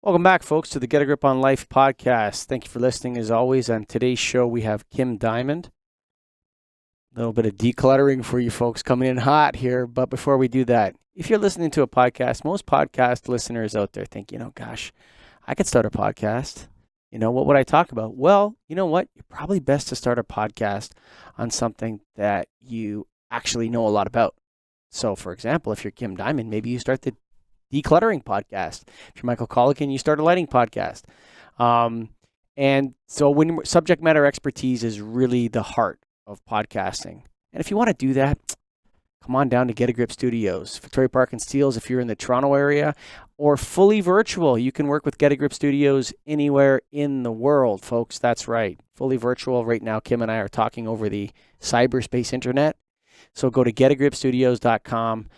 Welcome back, folks, to the Get a Grip on Life podcast. Thank you for listening. As always, on today's show, we have Kim Diamond. A little bit of decluttering for you folks coming in hot here. But before we do that, if you're listening to a podcast, most podcast listeners out there think, gosh, I could start a podcast. What would I talk about? Well, you know what? You're probably best to start a podcast on something that you actually know a lot about. So, for example, if you're Kim Diamond, maybe you start the Decluttering podcast. If you're Michael Collican, you start a lighting podcast. And so when subject matter expertise is really the heart of podcasting. And if you want to do that, come on down to Get a Grip Studios, Victoria Park and Steeles if you're in the Toronto area, or fully virtual. You can work with Get a Grip Studios anywhere in the world, folks. That's right. Fully virtual. Right now, Kim and I are talking over the cyberspace internet. So go to getagripstudios.com.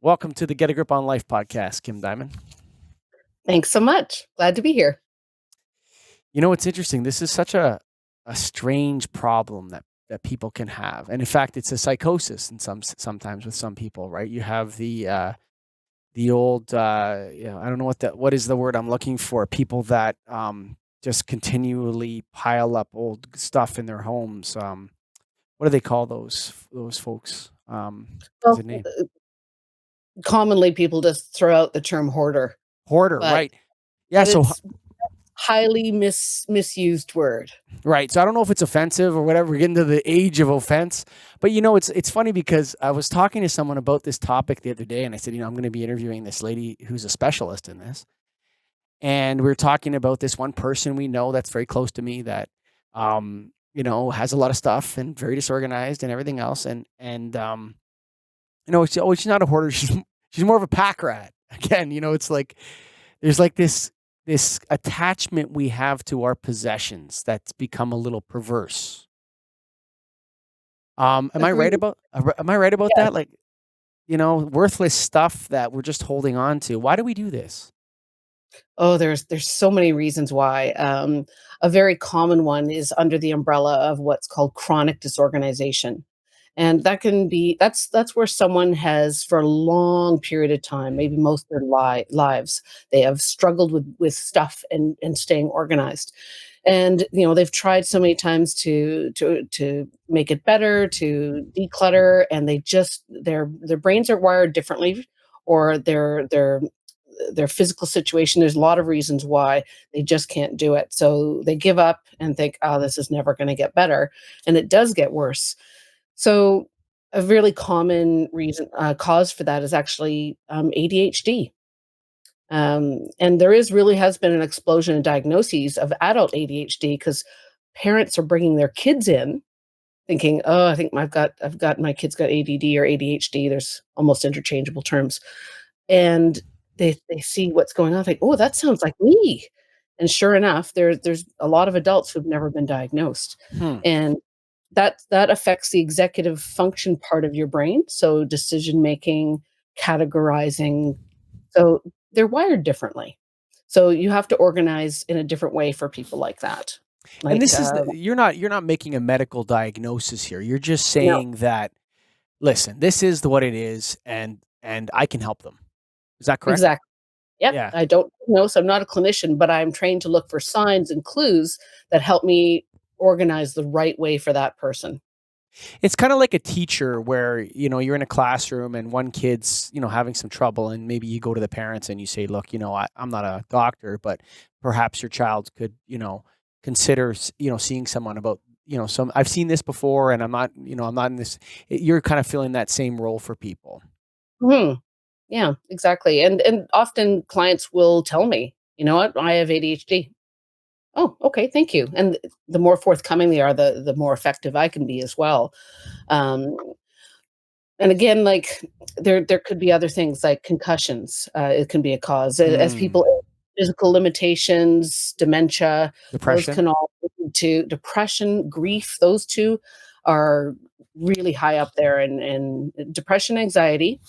Welcome to the Get a Grip on Life podcast, Kim Diamond. Thanks so much. Glad to be here. It's interesting. This is such a strange problem that people can have. And in fact, it's a psychosis sometimes with some people, right? You have the old, I don't know what is the word I'm looking for, people that just continually pile up old stuff in their homes. What do they call those folks? What's the name? Commonly, people just throw out the term hoarder. Hoarder, right? Yeah, so it's highly misused word. Right. So I don't know if it's offensive or whatever. We're getting to the age of offense. But it's funny because I was talking to someone about this topic the other day, and I said, I'm going to be interviewing this lady who's a specialist in this. And we were talking about this one person we know that's very close to me that has a lot of stuff and very disorganized and everything else. And she's not a hoarder. She's more of a pack rat. Again, it's like there's like this attachment we have to our possessions that's become a little perverse. Am I right about that? Like, worthless stuff that we're just holding on to. Why do we do this? Oh, there's so many reasons why. A very common one is under the umbrella of what's called chronic disorganization. And that can be that's where someone has, for a long period of time, maybe most of their lives, they have struggled with stuff and staying organized. And they've tried so many times to make it better, to declutter, and they just their brains are wired differently, or their physical situation. There's a lot of reasons why they just can't do it. So they give up and think, oh, this is never going to get better. And it does get worse. So a really common cause for that is actually ADHD. And there really has been an explosion in diagnoses of adult ADHD because parents are bringing their kids in thinking, oh, I think I've got my kid's got ADD or ADHD. There's almost interchangeable terms. And they see what's going on, think, oh, that sounds like me. And sure enough, there's a lot of adults who've never been diagnosed. And that affects the executive function part of your brain. So decision making, categorizing. So they're wired differently. So you have to organize in a different way for people like that. And this is you're not making a medical diagnosis here. You're just saying that, listen, this is what it is, and I can help them. Is that correct? Exactly. Yep. Yeah. I don't know, so I'm not a clinician, but I'm trained to look for signs and clues that help me organize the right way for that person. It's kind of like a teacher where, you're in a classroom and one kid's, having some trouble, and maybe you go to the parents and you say, look, I'm not a doctor, but perhaps your child could, consider, seeing someone about, I've seen this before and I'm not in this. You're kind of filling that same role for people. Yeah, exactly. And often clients will tell me, you know what, I have ADHD. Oh, okay, thank you. And the more forthcoming they are, the more effective I can be as well. And again, like there could be other things like concussions. It can be a cause as people physical limitations, dementia, depression. Those can all lead to depression, grief. Those two are really high up there, and depression, anxiety,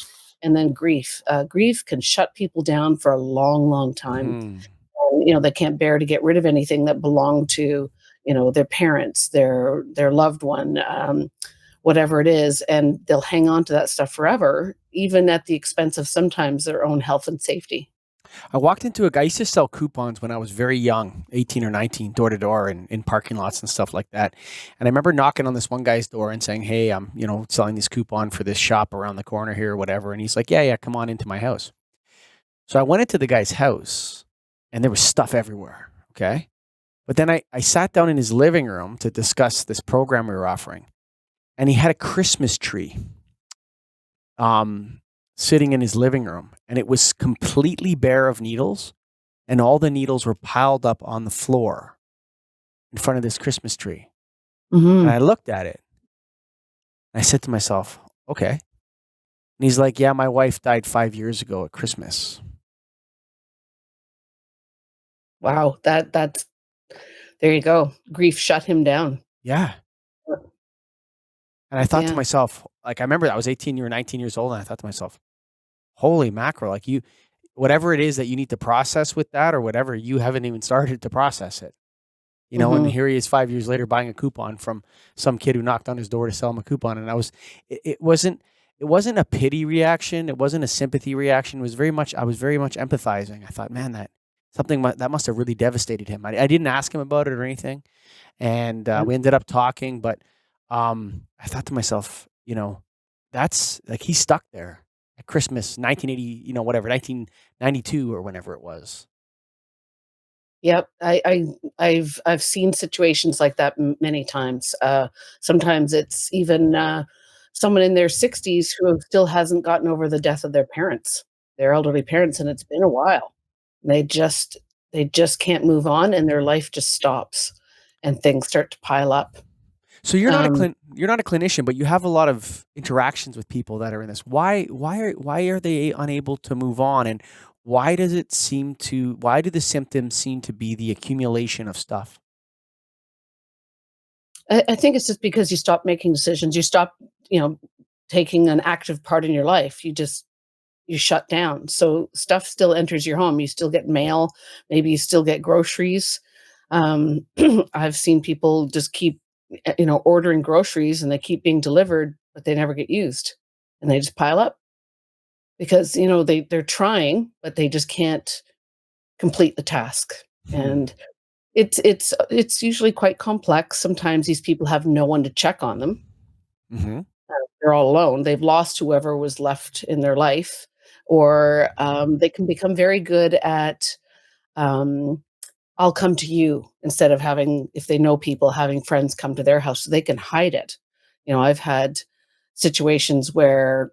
and then grief. Grief can shut people down for a long, long time. And, they can't bear to get rid of anything that belonged to, their parents, their loved one, whatever it is, and they'll hang on to that stuff forever, even at the expense of sometimes their own health and safety. I walked into a guy. I used to sell coupons when I was very young, 18 or 19, door to door and in parking lots and stuff like that. And I remember knocking on this one guy's door and saying, "Hey, I'm, selling this coupon for this shop around the corner here or whatever." And he's like, "Yeah, yeah, come on into my house." So I went into the guy's house and there was stuff everywhere. Okay. But then I sat down in his living room to discuss this program we were offering. And he had a Christmas tree sitting in his living room, and it was completely bare of needles, and all the needles were piled up on the floor in front of this Christmas tree. And Mhm. I looked at it, and I said to myself, okay. And he's like, yeah, my wife died 5 years ago at Christmas. Wow, that's there you go. Grief shut him down. Yeah. And I thought to Yeah. myself, like, I remember I was 18 or 19 years old, and I thought to myself, holy mackerel, like whatever it is that you need to process with that or whatever, you haven't even started to process it. And Mhm. here he is 5 years later buying a coupon from some kid who knocked on his door to sell him a coupon. And it wasn't a pity reaction. It wasn't a sympathy reaction. I was very much empathizing. I thought, man, that must have really devastated him. I didn't ask him about it or anything. And Yeah. we ended up talking, but I thought to myself, that's like, he's stuck there at Christmas, 1980, whatever, 1992 or whenever it was. Yep. I've seen situations like that many times. Sometimes it's even someone in their 60s who still hasn't gotten over the death of their parents, their elderly parents, and it's been a while. They just they just can't move on, and their life just stops, and things start to pile up. So Um, you're not a clinician, but you have a lot of interactions with people that are in this. Why are they unable to move on, and why do the symptoms seem to be the accumulation of stuff? I think it's just because you stop making decisions. You stop, you know, taking an active part in your life. You shut down. So stuff still enters your home. You still get mail. Maybe you still get groceries. Um, I've seen people just keep, ordering groceries and they keep being delivered, but they never get used, and they just pile up because they're trying, but they just can't complete the task. Hmm. And it's usually quite complex. Sometimes these people have no one to check on them. Hmm. They're all alone. They've lost whoever was left in their life, or they can become very good at um, "I'll come to you" instead of having, if they know people, having friends come to their house so they can hide it. I've had situations where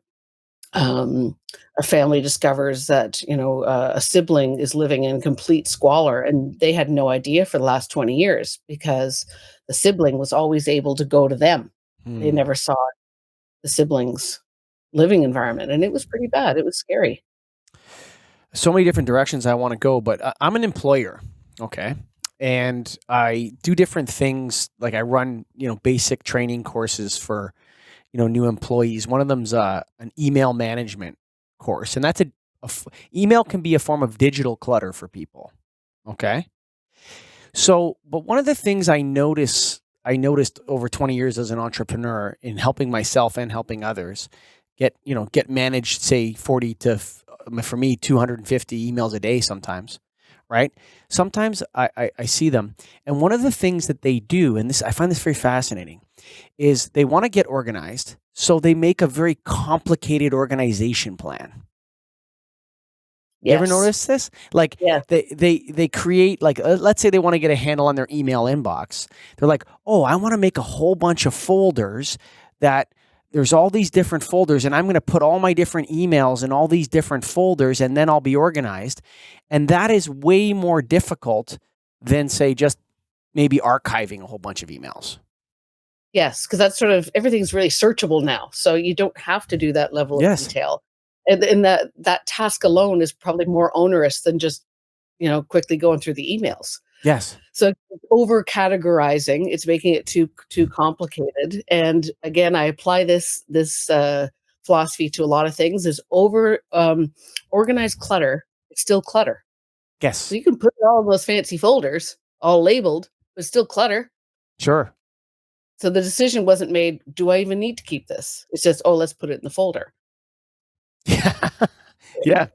um, a family discovers that a sibling is living in complete squalor, and they had no idea for the last 20 years because the sibling was always able to go to them. They Hmm. never saw the siblings living environment, and it was pretty bad. It was scary. So many different directions I want to go, but I'm an employer, okay, and I do different things. Like I run, basic training courses for new employees. One of them's an email management course, and email can be a form of digital clutter for people. Okay, but one of the things I noticed over 20 years as an entrepreneur in helping myself and helping others get managed, say 40 to for me 250 emails a day sometimes, right? Sometimes I see them, and one of the things that they do, and this I find this very fascinating, is they want to get organized, so they make a very complicated organization plan. You ever Yes. notice this? Like Yes. they create, like, let's say they want to get a handle on their email inbox. They're like, "Oh, I want to make a whole bunch of folders that there's all these different folders, and I'm going to put all my different emails in all these different folders, and then I'll be organized." And that is way more difficult than, say, just maybe archiving a whole bunch of emails. Yes, because that's sort of everything's really searchable now, so you don't have to do that level of Yes. detail. And that task alone is probably more onerous than just, quickly going through the emails. Yes. So it's over categorizing, it's making it too complicated. And again, I apply this philosophy to a lot of things. Is over organized clutter, it's still clutter. So Yes. you can put it all in those fancy folders, all labeled, but still clutter. Sure. So the decision wasn't made, do I even need to keep this? It's just, oh, let's put it in the folder. Yeah. Yeah.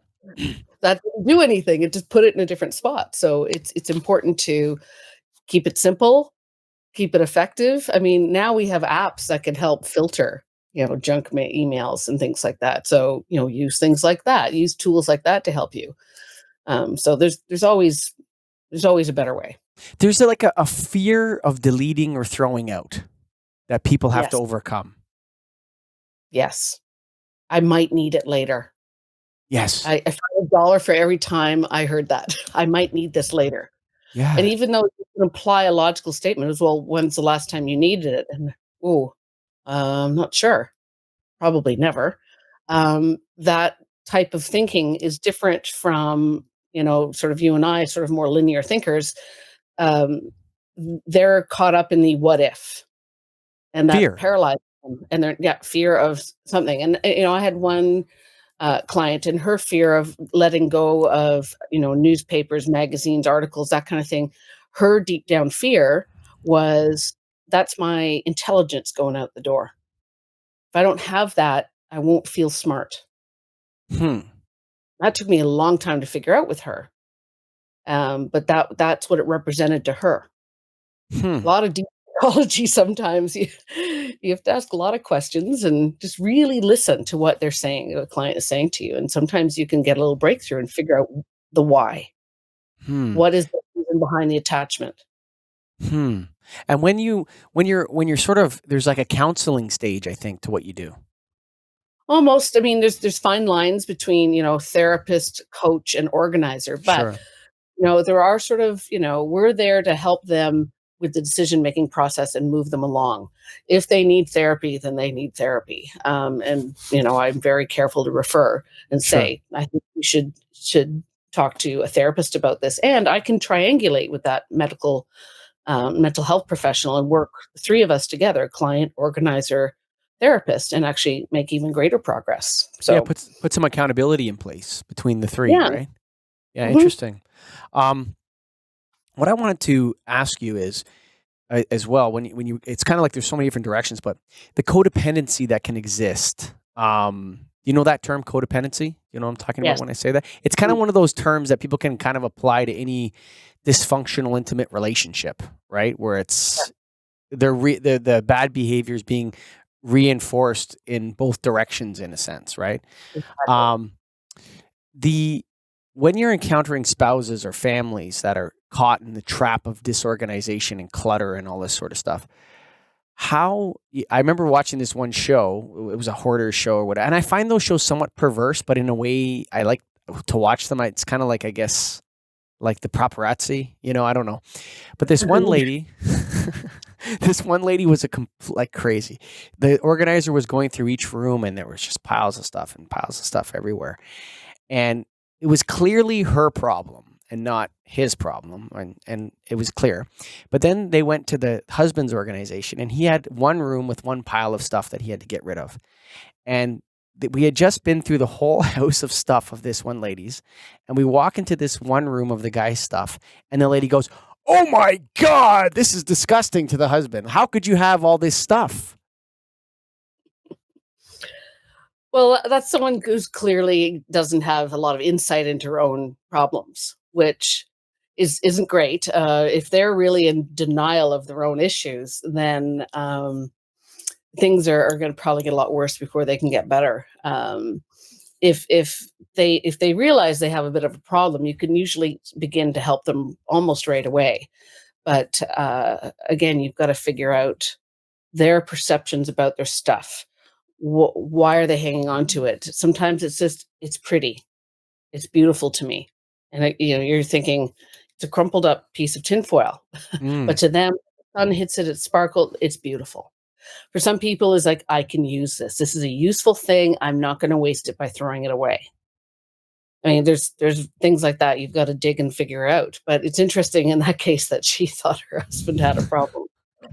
That didn't do anything. It just put it in a different spot. So it's important to keep it simple, keep it effective. I mean, now we have apps that can help filter, junk emails and things like that. So, use things like that, use tools like that to help you. So there's always a better way. There's like a fear of deleting or throwing out that people have to Yes. overcome. Yes. I might need it later. Yes. I found $1 for every time I heard that. I might need this later. And Yeah. even though you can imply a logical statement as well, when's the last time you needed it? And oh, I'm not sure. Probably never. That type of thinking is different from, sort of you and I, sort of more linear thinkers. Um, they're caught up in the what if, and that Fear. paralyzes them. And they're, yeah, fear of something. And I had one client, and her fear of letting go of newspapers, magazines, articles, that kind of thing. Her deep down fear was, that's my intelligence going out the door. If I don't have that, I won't feel smart. Hmm. That took me a long time to figure out with her. But that's what it represented to her. A Hmm. lot of deep psychology. Sometimes you have to ask a lot of questions and just really listen to what they're saying, the client is saying to you. And sometimes you can get a little breakthrough and figure out the why. Hmm. What is the reason behind the attachment? Hmm. And when you're sort of, there's like a counseling stage, I think, to what you do. Almost. I mean, there's fine lines between therapist, coach, and organizer, but Sure. there are sort of, we're there to help them with the decision making process and move them along. If they need therapy, then they need therapy. And I'm very careful to refer and Sure. say, I think you should talk to a therapist about this. And I can triangulate with that mental health professional and work, three of us together, client, organizer, therapist, and actually make even greater progress. Yeah. So Put some accountability in place between the three, yeah. right? Yeah. Hmm. Interesting. Um, what I wanted to ask you is, as well, when you it's kind of like there's so many different directions, but the codependency that can exist. You know that term codependency? You know what I'm talking about Yes. when I say that? It's kind of one of those terms that people can kind of apply to any dysfunctional intimate relationship, right? Where it's the bad behaviors being reinforced in both directions in a sense, right? Exactly. Um, the when you're encountering spouses or families that are caught in the trap of disorganization and clutter and all this sort of stuff, I remember watching this one show. It was a hoarder show or whatever, and I find those shows somewhat perverse, but in a way I like to watch them. It's kind of like, I guess, like the paparazzi. I don't know. But this one lady, this one lady was like crazy. The organizer was going through each room, and there was just piles of stuff and piles of stuff everywhere. And it was clearly her problem and not his problem. And it was clear. But then they went to the husband's organization, and he had one room with one pile of stuff that he had to get rid of. And we had just been through the whole house of stuff of this one lady's. And we walk into this one room of the guy's stuff, and the lady goes, "Oh my God, this is disgusting," to the husband. "How could you have all this stuff?" Well, that's someone who's clearly doesn't have a lot of insight into her own problems, which isn't great. If they're really in denial of their own issues, then things are going to probably get a lot worse before they can get better. If they realize they have a bit of a problem, you can usually begin to help them almost right away. But again, you've got to figure out their perceptions about their stuff. Why are they hanging on to it? Sometimes it's just, it's pretty, it's beautiful to me, and you're thinking it's a crumpled up piece of tinfoil, but Mm. to them, the sun hits it, it sparkled, it's beautiful. For some people, it's like, I can use this. This is a useful thing. I'm not going to waste it by throwing it away. I mean, there's things like that you've got to dig and figure out. But it's interesting in that case that she thought her husband had a problem.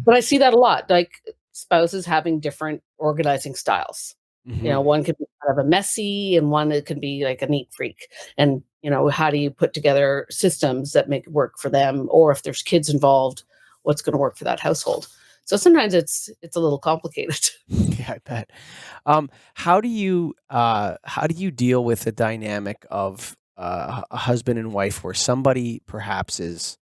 But I see that a lot, like spouses having different organizing styles. Hmm. One could be kind of a messy, and one it can be like a neat freak. And how do you put together systems that make it work for them? Or if there's kids involved, what's going to work for that household? So sometimes it's a little complicated. Yeah, I bet. How do you deal with the dynamic of a husband and wife where somebody perhaps is,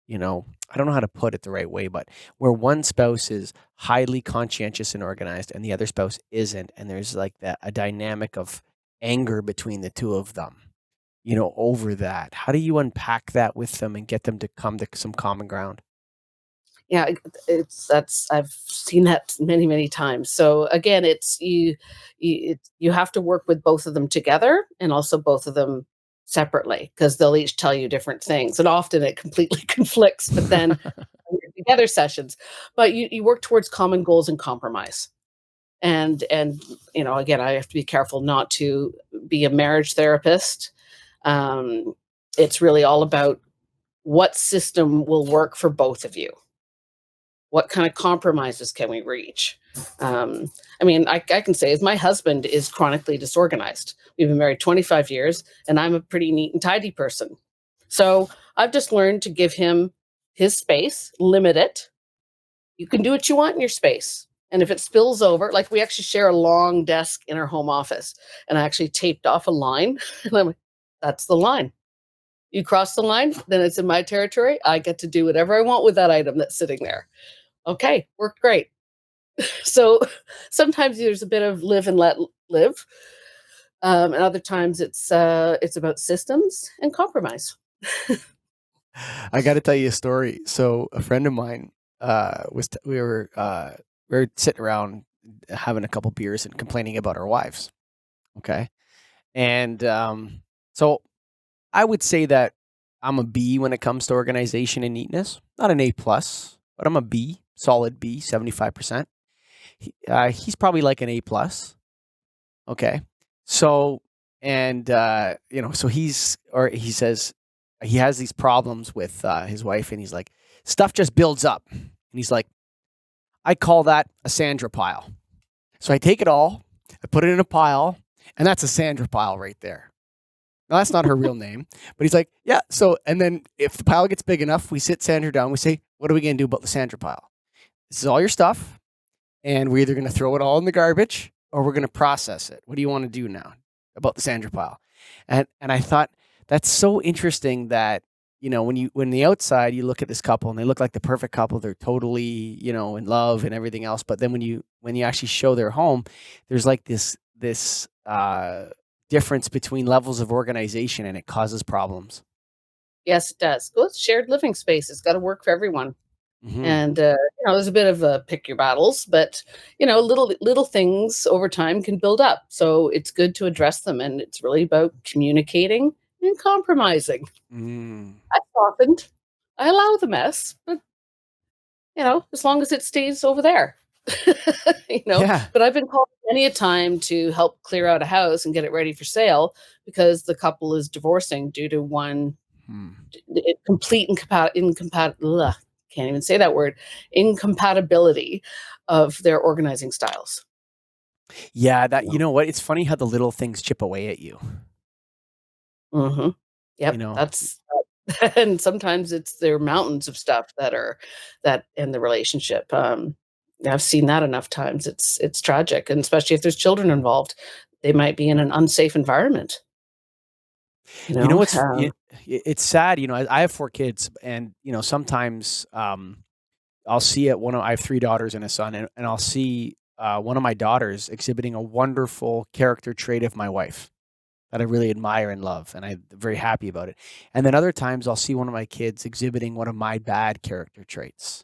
I don't know how to put it the right way, but where one spouse is highly conscientious and organized and the other spouse isn't, and there's like that a dynamic of anger between the two of them, over that. How do you unpack that with them and get them to come to some common ground? Yeah, it's that's I've seen that many, many times. So again, you have to work with both of them together and also both of them separately because they'll each tell you different things, and often it completely conflicts. But then when you're together sessions, but you work towards common goals and compromise. And again, I have to be careful not to be a marriage therapist. Um, it's really all about what system will work for both of you. What kind of compromises can we reach? I can say, as my husband is chronically disorganized. We've been married 25 years, and I'm a pretty neat and tidy person. So I've just learned to give him his space, limit it. You can do what you want in your space. And if it spills over, like we actually share a long desk in our home office, and I actually taped off a line, and I'm like, that's the line. You cross the line, then it's in my territory. I get to do whatever I want with that item that's sitting there. Okay, worked great. So sometimes there's a bit of live and let live, and other times it's about systems and compromise. I got to tell you a story. So a friend of mine we were sitting around having a couple beers and complaining about our wives. Okay, and so I would say that I'm a B when it comes to organization and neatness. Not an A plus, but I'm a B, solid B, 75%. He's probably like an A plus. Okay. So, and, so he says he has these problems with his wife, and he's like, stuff just builds up. And he's like, I call that a Sandra pile. So I take it all, I put it in a pile, and that's a Sandra pile right there. Now, that's not her real name, but he's like, yeah. So, and then if the pile gets big enough, we sit Sandra down, we say, what are we going to do about the Sandra pile? This is all your stuff, and we're either going to throw it all in the garbage or we're going to process it. What do you want to do now about the Sandra pile? And I thought that's so interesting that, when the outside you look at this couple and they look like the perfect couple, they're totally, in love and everything else. But then when you actually show their home, there's like this difference between levels of organization, and it causes problems. Yes, it does. Well, it's shared living space. It's got to work for everyone. Hmm. And there's a bit of a pick your battles, but little things over time can build up. So it's good to address them, and it's really about communicating and compromising. Mm. I softened. I allow the mess, but as long as it stays over there. Yeah. But I've been called many a time to help clear out a house and get it ready for sale because the couple is divorcing due to one Hmm. complete can't even say that word, incompatibility of their organizing styles. Yeah, You know? what? It's funny how the little things chip away at you. Hmm. You Yep, know, that's and sometimes it's their mountains of stuff that in the relationship. Yeah, I've seen that enough times. It's tragic, and especially if there's children involved, they might be in an unsafe environment. You you know know, what's it's sad. I have 4 kids, and sometimes I'll see it. I have 3 daughters and a son, and I'll see one of my daughters exhibiting a wonderful character trait of my wife that I really admire and love, and I'm very happy about it. And then other times I'll see one of my kids exhibiting one of my bad character traits.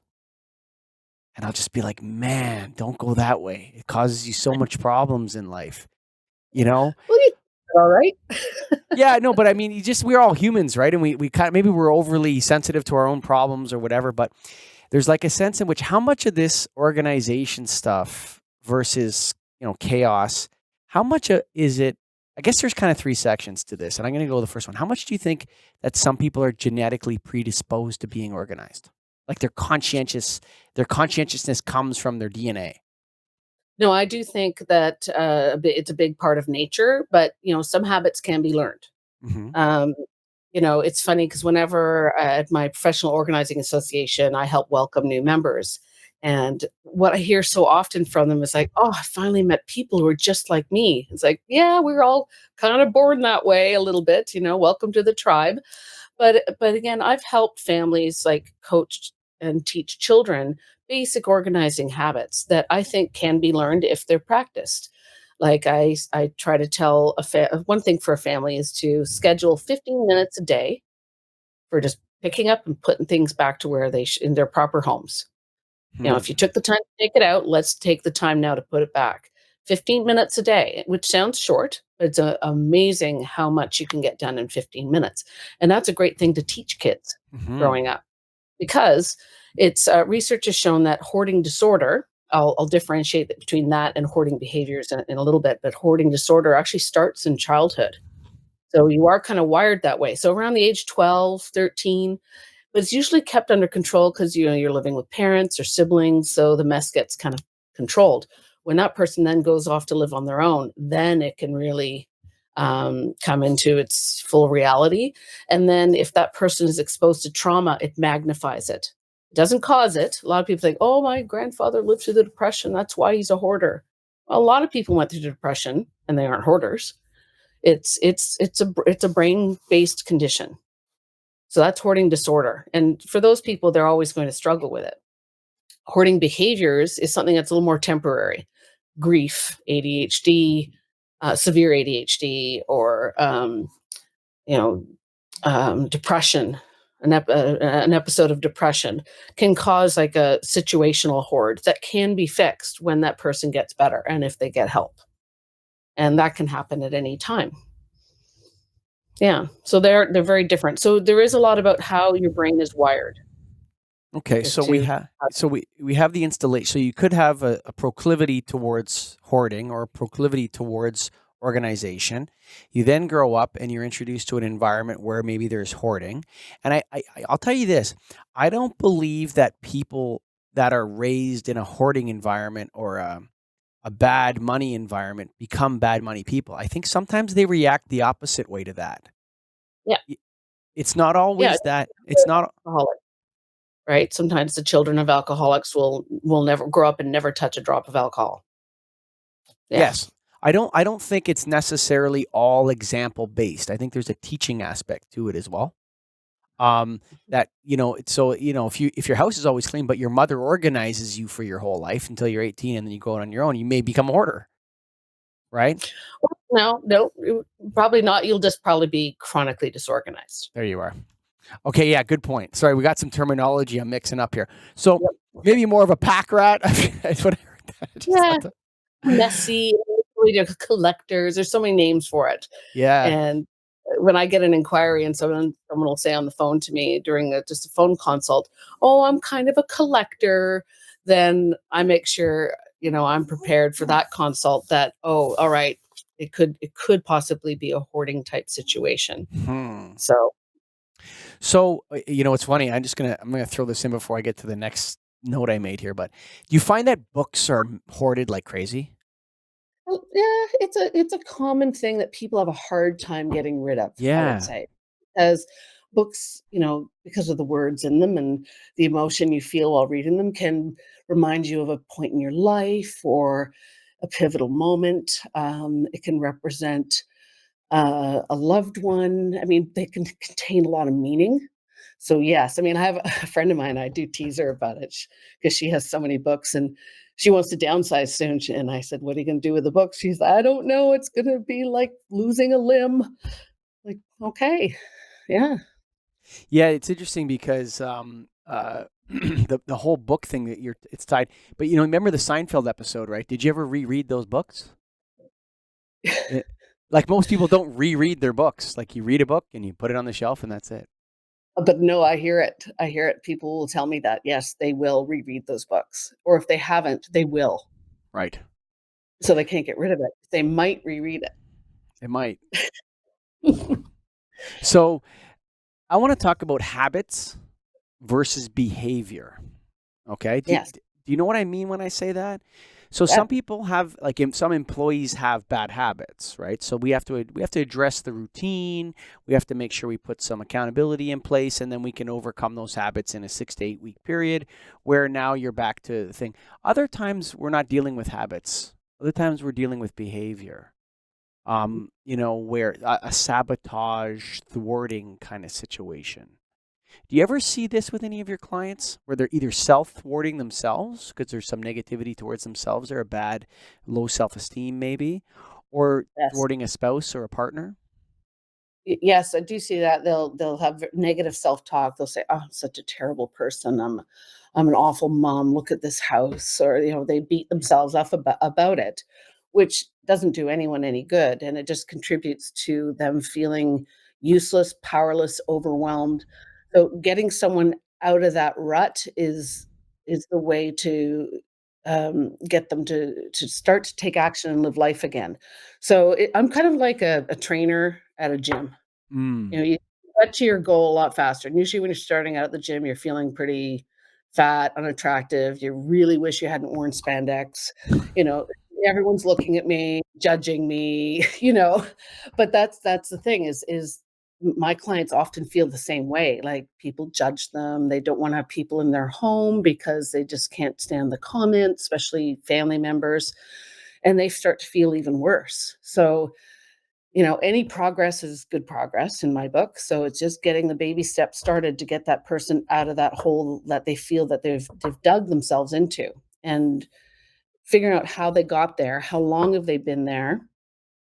And I'll just be like, man, don't go that way. It causes you so much problems in life, you know? well, you all right. Yeah, no, but I mean, we're all humans, right? And we kind of, maybe we're overly sensitive to our own problems or whatever, but there's like a sense in which how much of this organization stuff versus, chaos, how much is it? I guess there's kind of 3 sections to this, and I'm going to go with the first one. How much do you think that some people are genetically predisposed to being organized? Like their conscientiousness comes from their DNA. No, I do think that it's a big part of nature, but some habits can be learned. Hmm. Um, it's funny because whenever at my professional organizing association, I help welcome new members. And what I hear so often from them is like, oh, I finally met people who are just like me. It's like, yeah, we're all kind of born that way a little bit, welcome to the tribe. But again, I've helped families like coach and teach children basic organizing habits that I think can be learned if they're practiced. Like I try to tell one thing for a family is to schedule 15 minutes a day for just picking up and putting things back to where in their proper homes. If you Hmm. took the time to take it out, let's take the time now to put it back. 15 minutes a day, which sounds short, but it's amazing how much you can get done in 15 minutes. And that's a great thing to teach kids Hmm. growing up because it's research has shown that hoarding disorder. I'll differentiate between that and hoarding behaviors in a little bit, but hoarding disorder actually starts in childhood. So you are kind of wired that way. So around the age 12, 13, but it's usually kept under control because you're living with parents or siblings, so the mess gets kind of controlled. When that person then goes off to live on their own, then it can really come into its full reality. And then if that person is exposed to trauma, it magnifies it. It doesn't cause it. A lot of people think, "Oh, my grandfather lived through the depression. That's why he's a hoarder." Well, a lot of people went through the depression, and they aren't hoarders. It's a brain based condition. So that's hoarding disorder. And for those people, they're always going to struggle with it. Hoarding behaviors is something that's a little more temporary. Grief, ADHD, severe ADHD, or you know, depression. An episode of depression can cause like a situational hoard that can be fixed when that person gets better and if they get help. And that can happen at any time. Yeah. So they're very different. So there is a lot about how your brain is wired. Okay, Just so we to have we have the installation. So you could have a proclivity towards hoarding or a proclivity towards organization. You then grow up and you're introduced to an environment where maybe there's hoarding. And I'll tell you this: I don't believe that people that are raised in a hoarding environment or a bad money environment become bad money people. I think sometimes they react the opposite way to that. yeah, Y- It's not yeah, always that. It's not. alcoholic, right? Sometimes the children of alcoholics will never grow up and never touch a drop of alcohol. Yeah. Yes. I don't think it's necessarily all example based. I think there's a teaching aspect to it as well. That if your house is always clean, but your mother organizes you for your whole life until you're 18, and then you go out on your own, you may become a hoarder, right? No, no, probably not. You'll just probably be chronically disorganized. There you are. Okay, yeah, good point. Sorry, we got some terminology I'm mixing up here. So Yep. maybe more of a pack rat. That's what I heard. I just Yeah, thought that. messy, collectors. There's so many names for it. Yeah. And when I get an inquiry and someone will say on the phone to me during just a phone consult, "Oh, I'm kind of a collector," then I make sure, I'm prepared for that consult that, "Oh, all right, it could possibly be a hoarding type situation." Hmm. So, So, it's funny. I'm gonna throw this in before I get to the next note I made here. But do you find that books are hoarded like crazy? well, yeah, it's a common thing that people have a hard time getting rid of, I would Yeah. say. Because books, because of the words in them and the emotion you feel while reading them can remind you of a point in your life or a pivotal moment. It can represent a loved one. I mean, they can contain a lot of meaning. So yes, I mean, I have a friend of mine. I do tease her about it because she has so many books and she wants to downsize soon. And I said, "What are you going to do with the books?" She's, "I don't know. It's going to be like losing a limb." Like, okay, yeah. Yeah, it's interesting because the whole book thing that it's tied. But remember the Seinfeld episode, right? Did you ever reread those books? Eh, like most people don't reread their books. Like you read a book and you put it on the shelf and that's it. But no, I hear it. I hear it. People will tell me that yes, they will reread those books, or if they haven't, they will. Right. So they can't get rid of it. They might reread It might. it. So I want to talk about habits versus behavior. Okay. Do Yes. you know what I mean when I say that? So Yeah. some people have, like, some employees have bad habits, right? So we have to address the routine. We have to make sure we put some accountability in place, and then we can overcome those habits in a 6 to 8 week period, where now you're back to the thing. Other times we're not dealing with habits. Other times we're dealing with behavior. Where a sabotage, thwarting kind of situation. Do you ever see this with any of your clients where they're either self-thwarting themselves because there's some negativity towards themselves or a bad, low self-esteem maybe, or Yes. thwarting a spouse or a partner? Yes, I do see that. They'll have negative self-talk. They'll say, "Oh, I'm such a terrible person. I'm an awful mom. Look at this house," or they beat themselves up about it, which doesn't do anyone any good, and it just contributes to them feeling useless, powerless, overwhelmed. So getting someone out of that rut is the way to get them to start to take action and live life again. So I'm kind of like a trainer at a gym. Mm. You get to your goal a lot faster, and usually when you're starting out at the gym, you're feeling pretty fat, unattractive, you really wish you hadn't worn spandex, you know, everyone's looking at me, judging me, but that's the thing is my clients often feel the same way, like, people judge them, they don't wanna have people in their home because they just can't stand the comments, especially family members, and they start to feel even worse. So any progress is good progress in my book. So it's just getting the baby steps started to get that person out of that hole that they feel that they've dug themselves into, and figuring out how they got there, how long have they been there,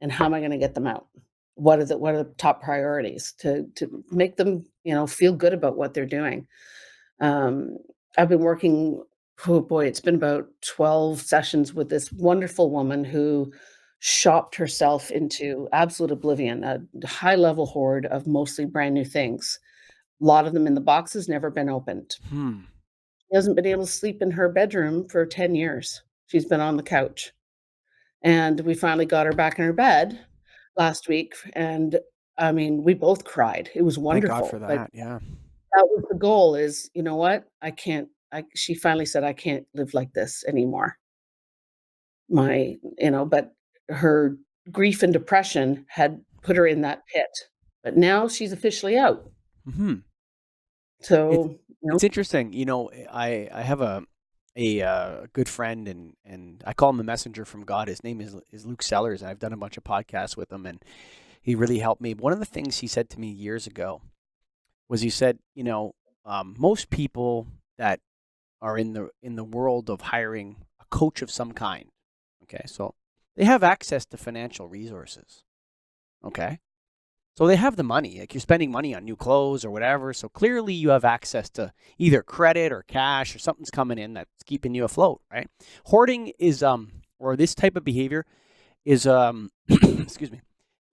and how am I going to get them out? What are the top priorities to make them, feel good about what they're doing? Um, I've been working, oh boy, it's been about 12 sessions with this wonderful woman who shopped herself into absolute oblivion, a high level hoard of mostly brand new things. A lot of them in the boxes, never been opened. Hmm. She hasn't been able to sleep in her bedroom for 10 years. She's been on the couch. And we finally got her back in her bed last week. And I mean, we both cried. It was Thank God for wonderful. But that. Yeah. that was the goal is, you know what? I can't I she finally said, "I can't live like this anymore." But her grief and depression had put her in that pit. But now she's officially out. Hmm. It's So, it's interesting. I have a good friend, and I call him the messenger from God. His name is Luke Sellers, and I've done a bunch of podcasts with him, and he really helped me. One of the things he said to me years ago was he said, most people that are in the world of hiring a coach of some kind. Okay, so they have access to financial resources. Okay, so they have the money. Like, you're spending money on new clothes or whatever. So clearly you have access to either credit or cash, or something's coming in that's keeping you afloat, right? Hoarding is or this type of behavior is excuse me,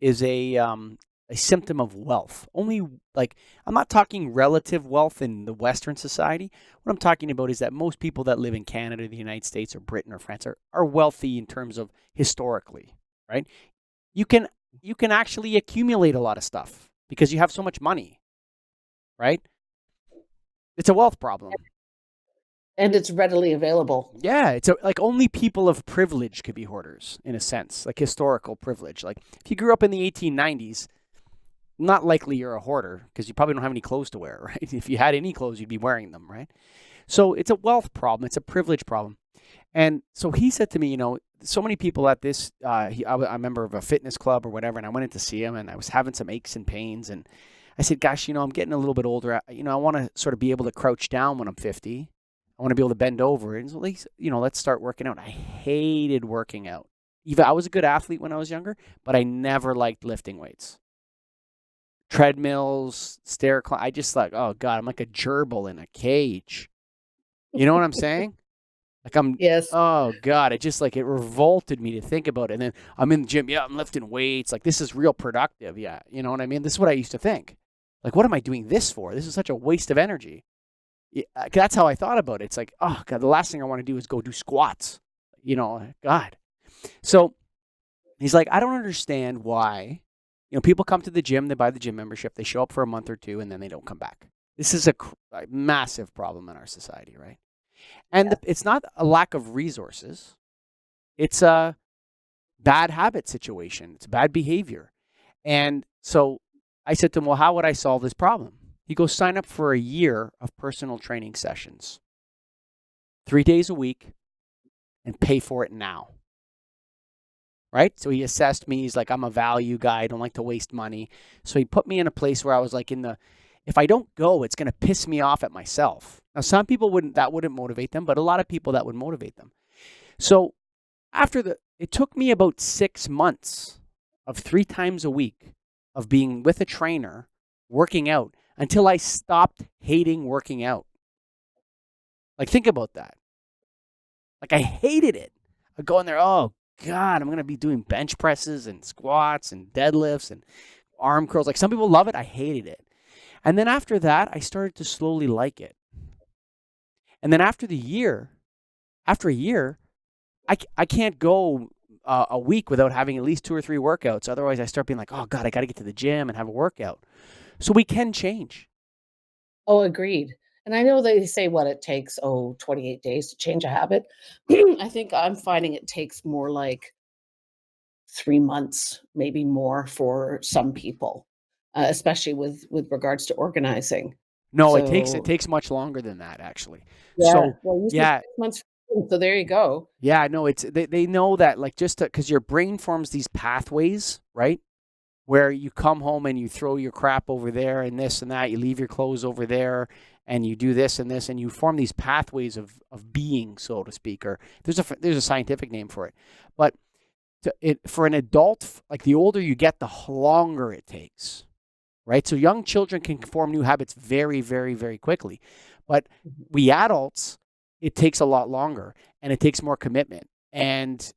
is a symptom of wealth. Only, like, I'm not talking relative wealth in the Western society. What I'm talking about is that most people that live in Canada, the United States, or Britain or France are wealthy in terms of historically, right? You can you can actually accumulate a lot of stuff because you have so much money, right? It's a wealth problem. and it's readily available. Yeah, like only people of privilege could be hoarders in a sense, like historical privilege. Like, if you grew up in the 1890s, not likely you're a hoarder because you probably don't have any clothes to wear, right? If you had any clothes, you'd be wearing them, right? So it's a wealth problem. It's a privilege problem. And so he said to me, so many people at this, I'm a member of a fitness club or whatever, and I went in to see him, and I was having some aches and pains. And I said, gosh, I'm getting a little bit older. I want to sort of be able to crouch down when I'm 50. I want to be able to bend over. And so at least, let's start working out. I hated working out. Even I was a good athlete when I was younger, but I never liked lifting weights. Treadmills, stair climb. I just, like, oh God, I'm like a gerbil in a cage. You know what I'm saying? Like, Yes. oh God, it just, like, it revolted me to think about it. And then I'm in the gym. Yeah, I'm lifting weights. Like, this is real productive. Yeah. You know what I mean? This is what I used to think. Like, what am I doing this for? This is such a waste of energy. Yeah, that's how I thought about it. It's like, oh God, the last thing I want to do is go do squats. God. So he's like, I don't understand why, people come to the gym, they buy the gym membership, they show up for a month or two, and then they don't come back. This is a massive problem in our society, right? And Yeah. it's not a lack of resources. It's a bad habit situation. It's bad behavior. And so I said to him, well, how would I solve this problem? He goes, sign up for a year of personal training sessions, 3 days a week, and pay for it now. Right? So he assessed me. He's like, I'm a value guy. I don't like to waste money. So he put me in a place where I was like, if I don't go, it's going to piss me off at myself. Now, some people that wouldn't motivate them, but a lot of people that would motivate them. So it took me about 6 months of 3 times a week of being with a trainer, working out, until I stopped hating working out. Like, think about that. Like, I hated it. I'd go in there, oh, God, I'm going to be doing bench presses and squats and deadlifts and arm curls. Like, some people love it. I hated it. And then after that, I started to slowly like it. And then after a year, I can't go a week without having at least 2 or 3 workouts. Otherwise, I start being like, oh, God, I got to get to the gym and have a workout. So we can change. Oh, agreed. And I know they say what it takes, 28 days to change a habit. I think I'm finding it takes more like 3 months, maybe more for some people, especially with regards to organizing. No, it So, takes much longer than that, actually. yeah, So well, you said yeah, 6 months, so there you go. yeah, no, they know that, like, just because your brain forms these pathways, right? Where you come home and you throw your crap over there and this and that, you leave your clothes over there and you do this and this, and you form these pathways of being, so to speak, or there's a scientific name for it. But for an adult, like, the older you get, the longer it takes, right? So young children can form new habits very, very, very quickly. But Mhm. we adults, it takes a lot longer and it takes more commitment. And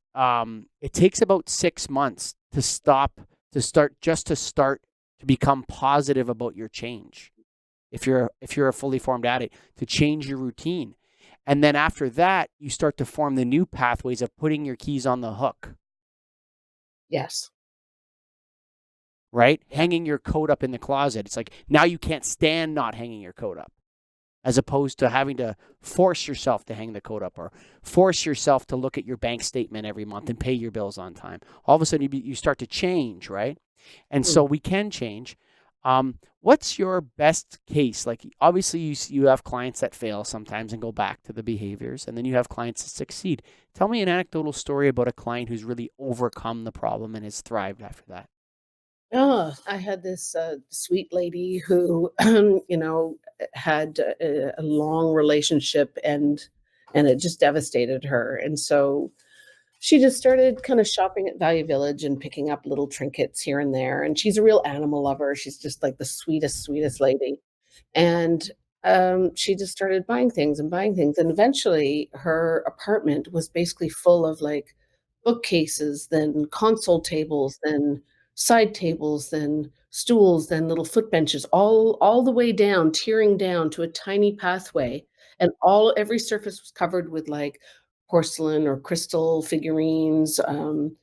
it takes about 6 months to start to become positive about your change. If you're a fully formed addict, to change your routine. And then after that, you start to form the new pathways of putting your keys on the hook, Yes. right? Yeah. Hanging your coat up in the closet. It's like now you can't stand not hanging your coat up, as opposed to having to force yourself to hang the coat up or force yourself to look at your bank statement every month and pay your bills on time. All of a sudden, you start to change, right? And so Mm. we can change. What's your best case? Like, obviously, you have clients that fail sometimes and go back to the behaviors, and then you have clients that succeed. Tell me an anecdotal story about a client who's really overcome the problem and has thrived after that. Oh, I had this, sweet lady who, had a long relationship and it just devastated her, and so she just started kinda shopping at Value Village and picking up little trinkets here and there, and she's a real animal lover. She's just, like, the sweetest, sweetest lady. And, she just started buying things, and eventually her apartment was basically full of, like, bookcases, then console tables, then side tables, then stools, then little foot benches, all the way down, tearing down to a tiny pathway, and every surface was covered with, like, porcelain or crystal figurines, and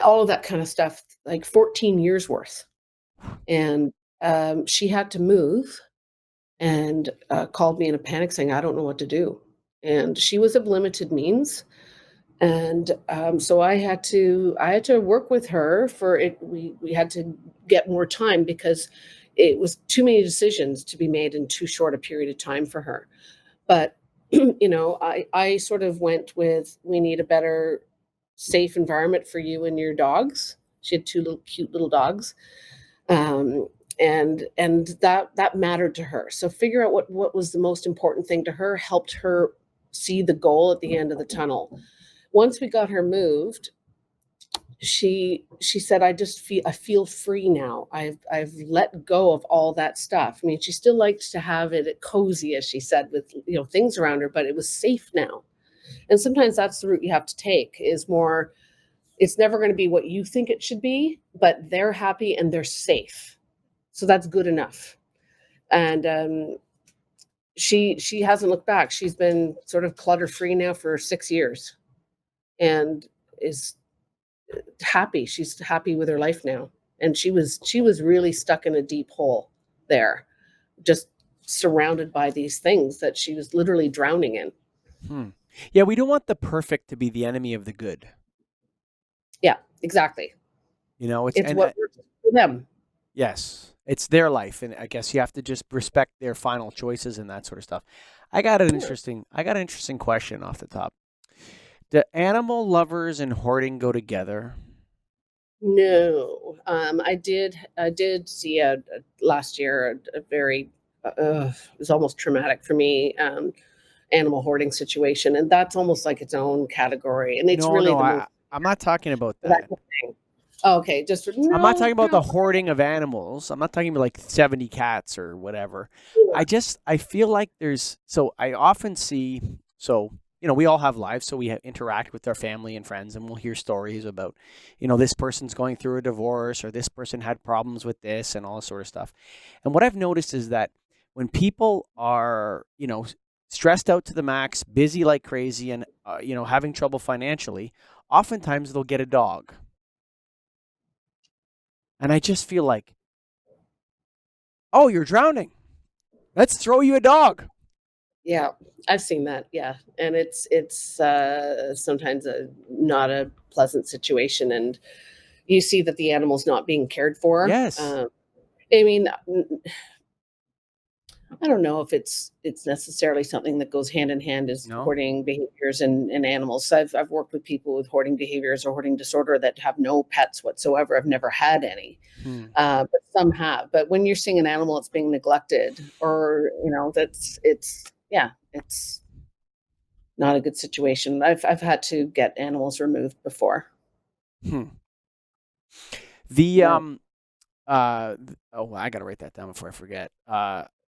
all of that kinda stuff, like 14 years worth. And, she had to move and, called me in a panic saying, "I don't know what to do." And she was of limited means, and, so I had to work with her for it. We had to get more time because it was too many decisions to be made in too short a period of time for her. But, I sort of went with, "We need a better safe environment for you and your dogs." She had 2 little cute little dogs, um, and that mattered to her. So figure out what was the most important thing to her, helped her see the goal at the end of the tunnel. Once we got her moved, she said, I feel free now. I've let go of all that stuff. I mean, she still liked to have it cozy, as she said, with things around her, but it was safe now. And sometimes that's the route you have to take, is more, it's never going to be what you think it should be, but they're happy and they're safe. So that's good enough. And she hasn't looked back. She's been sort of clutter free now for 6 years and is happy. She's happy with her life now. And she was really stuck in a deep hole there, just surrounded by these things that she was literally drowning in. Hmm. Yeah, we don't want the perfect to be the enemy of the good. Yeah, exactly. You know, it's It's and what works for them. yes, it's their life, and I guess you have to just respect their final choices and that sort of stuff. I got an interesting question off the top. Do animal lovers and hoarding go together? No, I did see last year a very it was almost traumatic for me, animal hoarding situation, and that's almost like its own category, and it's No, really no, the most I'm not talking about that that. kind of thing. Oh, okay, just I'm not no, talking about no. the hoarding of animals. I'm not talking about like 70 cats or whatever. I feel like I often see, we all have lives, so interact with our family and friends, and we'll hear stories about, this person's going through a divorce or this person had problems with this and all this sort of stuff. And what I've noticed is that when people are, stressed out to the max, busy like crazy, and, having trouble financially, oftentimes they'll get a dog. And I just feel like, oh, you're drowning. Let's throw you a dog. Yeah, I've seen that, yeah, and it's sometimes a not a pleasant situation, and you see that the animal's not being cared for. Yes. I mean, I don't know if it's necessarily something that goes hand in hand as No? hoarding behaviors and animals. I've worked with people with hoarding behaviors or hoarding disorder that have no pets whatsoever. I've never had any, Hmm. but some have. But when you're seeing an animal that's being neglected, or that's it's yeah, it's not a good situation. I've had to get animals removed before. Hmm. The Yeah. I gotta write that down before I forget.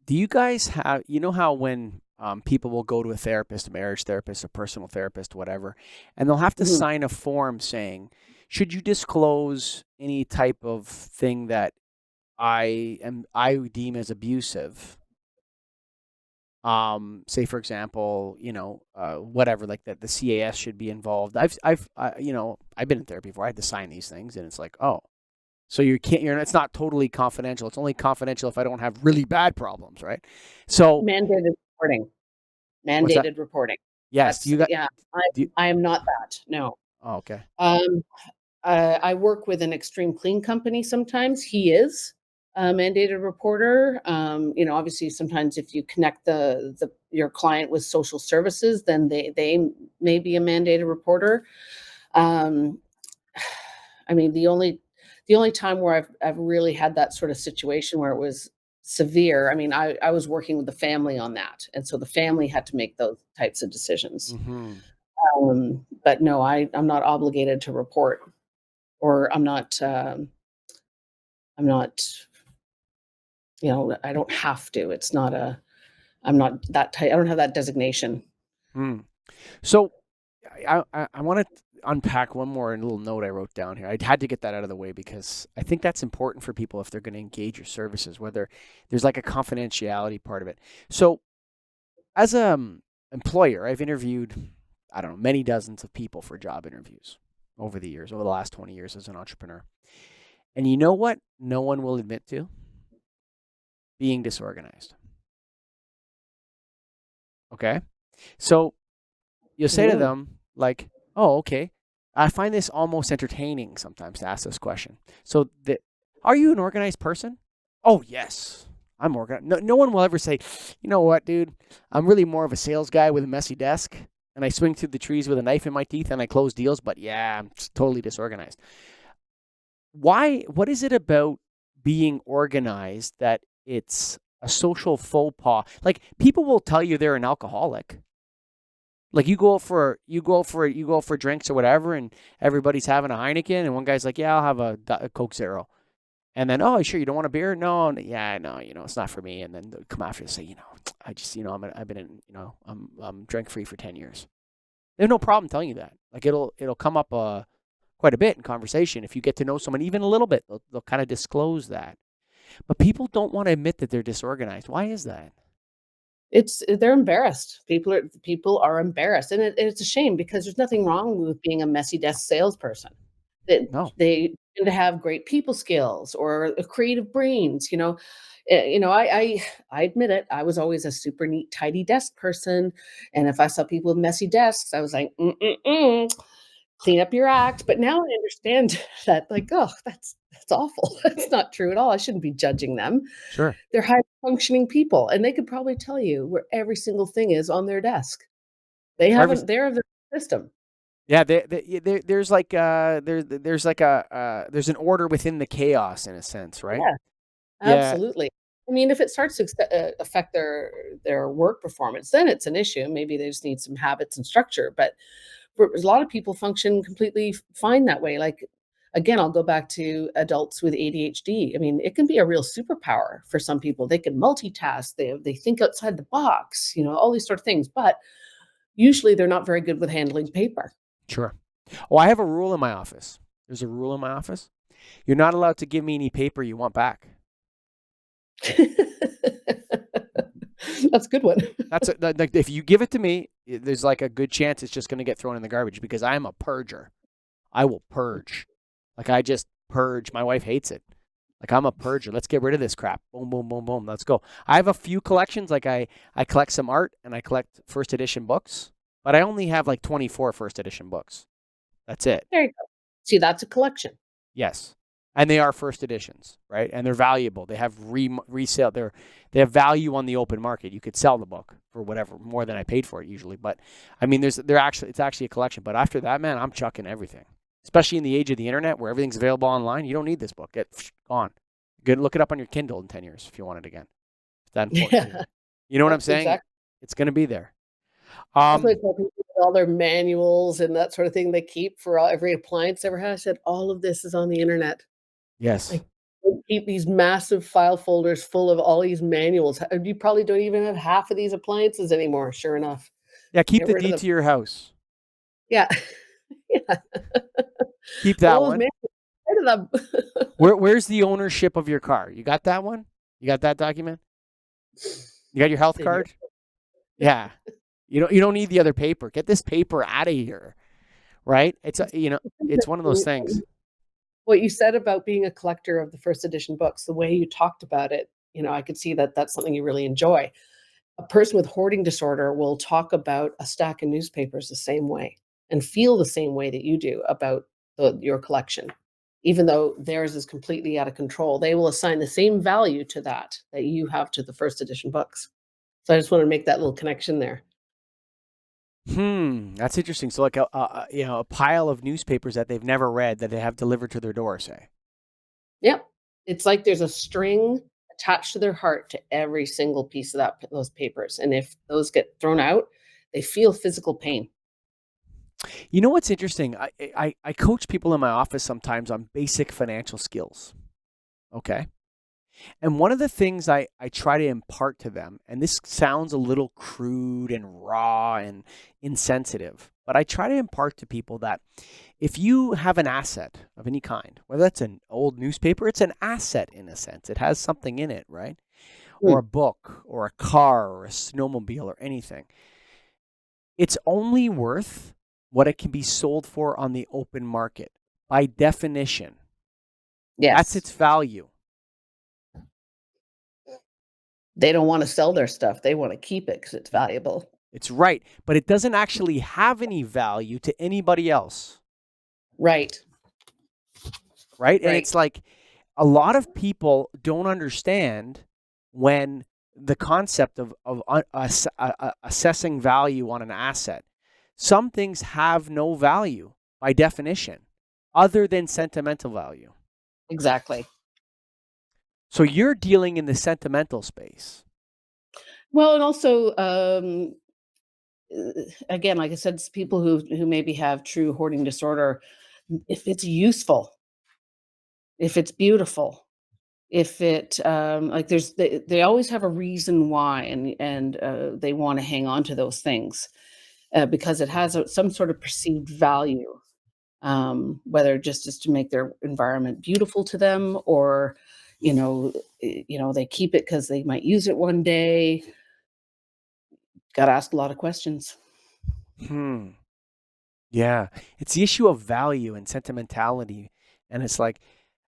Do you guys have how when people will go to a therapist, a marriage therapist, a personal therapist, whatever, and they'll have to Mhm. sign a form saying, should you disclose any type of thing that I deem as abusive? Say for example, whatever, like that the CAS should be involved. I've been in therapy before. I had to sign these things, and it's like, oh, so you can't. It's not totally confidential. It's only confidential if I don't have really bad problems, right? So Mandated reporting. what's that? Mandated reporting. Yes. Do That's you got? yeah. Do you, I am not that. No. oh, okay. Um, I work with an extreme clean company sometimes. He is a mandated reporter. Obviously, sometimes if you connect the your client with social services, then they may be a mandated reporter. Um, I mean, the only time where I've really had that sort of situation where it was severe. I mean, I was working with the family on that, and so the family had to make those types of decisions. Mm-hmm. But no, I'm not obligated to report, or I'm not, I don't have to. It's not a I'm not that type. I don't have that designation. Hmm. So I want to unpack one more little note I wrote down here. I had to get that out of the way because I think that's important for people if they're going to engage your services, whether there's like a confidentiality part of it. So as a employer, I've interviewed, I don't know, many dozens of people for job interviews over the years, over the last 20 years as an entrepreneur. And you know what? No one will admit to being disorganized. Okay. So you'll say to Mm. them, like, oh, okay. I find this almost entertaining sometimes to ask this question. So, are you an organized person? Oh, yes. I'm organized. No one will ever say, you know what, dude? I'm really more of a sales guy with a messy desk, and I swing through the trees with a knife in my teeth and I close deals, but yeah, I'm just totally disorganized. Why? What is it about being organized that it's a social faux pas? Like, people will tell you they're an alcoholic. Like you go out for drinks or whatever, and everybody's having a Heineken, and one guy's like, "Yeah, I'll have a Coke Zero," and then, "Oh, sure, you don't want a beer? No, yeah, no, it's not for me." And then they'll come after and say, "I just, I've been in, I'm drink free for 10 years." They have no problem telling you that. Like it'll come up quite a bit in conversation if you get to know someone even a little bit. They'll kind of disclose that, but people don't want to admit that they're disorganized. Why is that? They're embarrassed. People are embarrassed, and it's a shame because there's nothing wrong with being a messy desk salesperson. That No. they and to have great people skills or creative brains. I admit it. I was always a super neat, tidy desk person, and if I saw people with messy desks, I was like, clean up your act. But now I understand that, like, oh, that's awful. That's not true at all. I shouldn't be judging them. Sure. They're high functioning people, and they could probably tell you where every single thing is on their desk. They For every haven't. They're the system. Yeah, there's like there's like there's an order within the chaos in a sense, right? Yeah. Yeah, Absolutely. I mean, if it starts to affect their work performance, then it's an issue. Maybe they just need some habits and structure. But for a lot of people, function completely fine that way. Like, again, I'll go back to adults with ADHD. I mean, it can be a real superpower for some people. They can multitask. They think outside the box. All these sort of things. But usually, they're not very good with handling paper. sure. Oh, I have a rule in my office. There's a rule in my office. You're not allowed to give me any paper you want back. That's a good one. Like if you give it to me, there's like a good chance it's just going to get thrown in the garbage because I am a purger. I will purge. Like I just purge. My wife hates it. Like I'm a purger. Let's get rid of this crap. Boom, boom, boom, boom. Let's go. I have a few collections. Like I collect some art and I collect first edition books, but I only have like 24 first edition books. That's it. There you go. See, that's a collection. Yes. And they are first editions, right? And they're valuable. They have resale. They have value on the open market. You could sell the book for whatever, more than I paid for it usually. But I mean, it's actually a collection. But after that, man, I'm chucking everything. Especially in the age of the internet where everything's available online. You don't need this book. Get gone. Good. Look it up on your Kindle in 10 years if you want it again. It's that important to you. Yeah. You know what I'm Yep, saying? exactly. It's going to be there. That's what I tell people with all their manuals and that sort of thing they keep for every appliance they ever had. I said, all of this is on the internet. Yes. Like, they keep these massive file folders full of all these manuals. You probably don't even have half of these appliances anymore, sure enough. Yeah. Keep Get the rid of deed them. to your house. Yeah. Yeah. Keep that All those one. manuals, get rid of them. Where's the ownership of your car? You got that one? You got that document? You got your health Save your card? Yeah. You don't need the other paper. Get this paper out of here. Right? It's one of those things. what you said about being a collector of the first edition books, the way you talked about it, I could see that that's something you really enjoy. A person with hoarding disorder will talk about a stack of newspapers the same way and feel the same way that you do about your collection. Even though theirs is completely out of control, they will assign the same value to that you have to the first edition books. So I just want to make that little connection there. That's interesting. So like a pile of newspapers that they've never read that they have delivered to their door, say. Yep. It's like there's a string attached to their heart to every single piece of those papers. And if those get thrown out, they feel physical pain. You know what's interesting? I coach people in my office sometimes on basic financial skills. Okay. And one of the things I try to impart to them, and this sounds a little crude and raw and insensitive, but I try to impart to people that if you have an asset of any kind, whether that's an old newspaper, it's an asset in a sense. It has something in it, right? Or Mm, a book or a car or a snowmobile or anything. It's only worth what it can be sold for on the open market. By definition, that's yes. its value. They don't want to sell their stuff. They want to keep it because it's valuable. It's right, but it doesn't actually have any value to anybody else, Right. right? And Right. it's like a lot of people don't understand when the concept of assessing value on an asset. Some things have no value by definition other than sentimental value. Exactly. So you're dealing in the sentimental space. Well, and also, again, like I said, it's people who maybe have true hoarding disorder. If it's useful, if it's beautiful, if it like they always have a reason why, and they want to hang on to those things because it has some sort of perceived value, whether just is to make their environment beautiful to them, or they keep it because they might use it one day. Got to ask a lot of questions. Hmm. Yeah, it's the issue of value and sentimentality And it's like,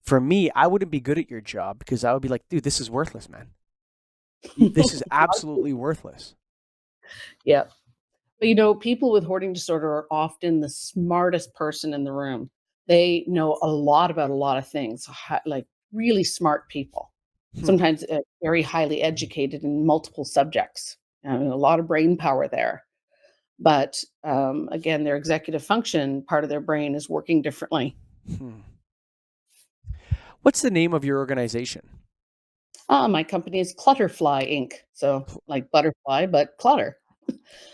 for me, I wouldn't be good at your job because I would be like, dude, this is worthless, man. This is absolutely worthless. Yeah. But people with hoarding disorder are often the smartest person in the room. They know a lot about a lot of things, like really smart people. Hmm. Sometimes very highly educated in multiple subjects. I mean, a lot of brain power there. But again, their executive function, part of their brain is working differently. Hmm. What's the name of your organization? My company is Clutterfly Inc. So like butterfly, but clutter.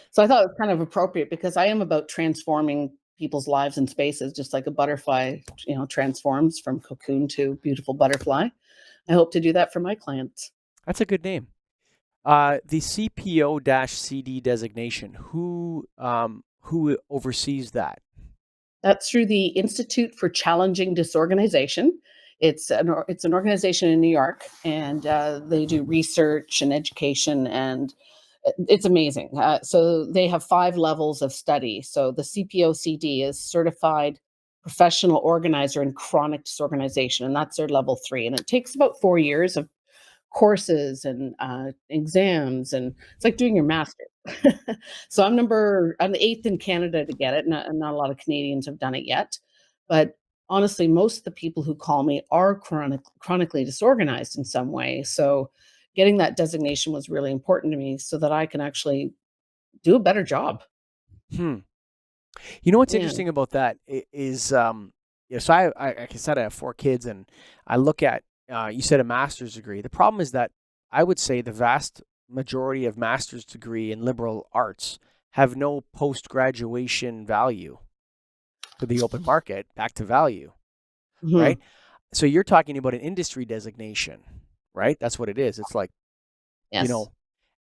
So I thought it was kind of appropriate because I am about transforming people's lives and spaces, just like a butterfly, transforms from cocoon to beautiful butterfly. I hope to do that for my clients. That's a good name. The CPO-CD designation, who oversees that? That's through the Institute for Challenging Disorganization. It's an organization in New York, and they do research and education, and it's amazing. So they have 5 levels of study. So the CPOCD is Certified Professional Organizer in Chronic Disorganization, and that's their level 3. And it takes about 4 years of courses and exams, and it's like doing your master. So I'm the eighth in Canada to get it. Not a lot of Canadians have done it yet, but honestly, most of the people who call me are chronically disorganized in some way. So getting that designation was really important to me so that I can actually do a better job. Hmm. You know what's Yeah. interesting about that is, so like I said, I have 4 kids, and I look at, you said a master's degree. The problem is that I would say the vast majority of master's degree in liberal arts have no post graduation value to the open market, back to value, right? Mhm. So you're talking about an industry designation, right? That's what it is. It's like, you Yes. know,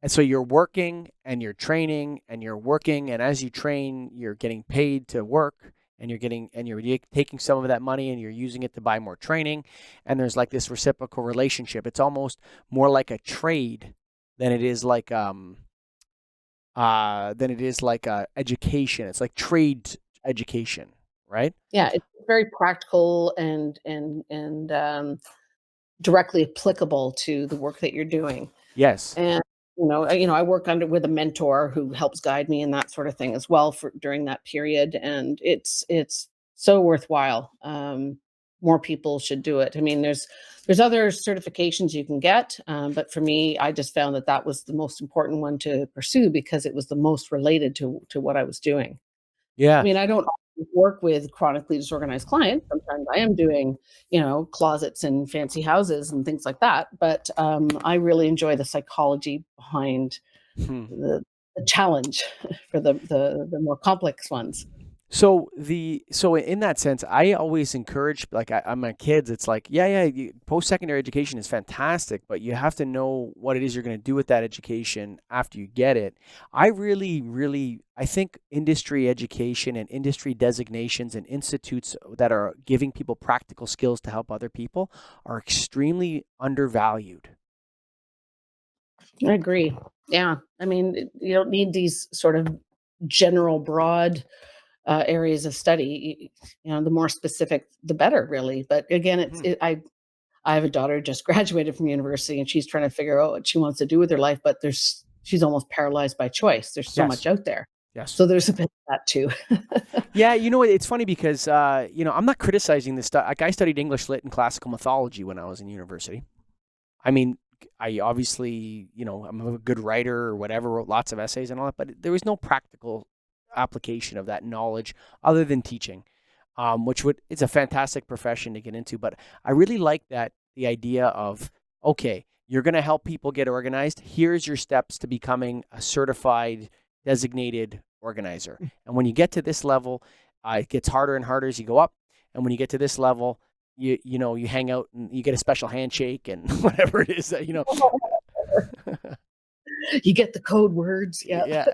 and so you're working and you're training and you're working, and as you train, you're getting paid to work, and you're taking some of that money and you're using it to buy more training, and there's like this reciprocal relationship. It's almost more like a trade than it is like education. It's like trade education, right? Yeah, it's very practical and directly applicable to the work that you're doing. Yes. And, I work under with a mentor who helps guide me and that sort of thing as well for during that period, and it's so worthwhile. More people should do it. I mean, there's other certifications you can get, but for me, I just found that that was the most important one to pursue because it was the most related to what I was doing. I Yeah. mean, I don't always work with chronically disorganized clients. Sometimes I am doing, closets and fancy houses and things like that. But I really enjoy the psychology behind Hmm. the challenge for the more complex ones. So in that sense, I always encourage, like, I'm my kids. It's like, yeah, post secondary education is fantastic, but you have to know what it is you're going to do with that education after you get it. I really, really, I think industry education and industry designations and institutes that are giving people practical skills to help other people are extremely undervalued. I agree. Yeah, I mean, you don't need these sort of general, broad areas of study. The more specific, the better, really. But again, Hmm. I have a daughter who just graduated from university, and she's trying to figure out what she wants to do with her life, but she's almost paralyzed by choice. There's so much Yes, out there. yes. So there's a bit of that too. Yeah, it's funny because I'm not criticizing this stuff. Like, I studied English lit and classical mythology when I was in university. I mean, I obviously, I'm a good writer or whatever, wrote lots of essays and all that, but there was no practical application of that knowledge other than teaching, it's a fantastic profession to get into. But I really like the idea of, okay, you're going to help people get organized. Here's your steps to becoming a certified designated organizer. And when you get to this level, it gets harder and harder as you go up. And when you get to this level, you hang out and you get a special handshake and whatever it is that. You get the code words. Yeah. Yeah.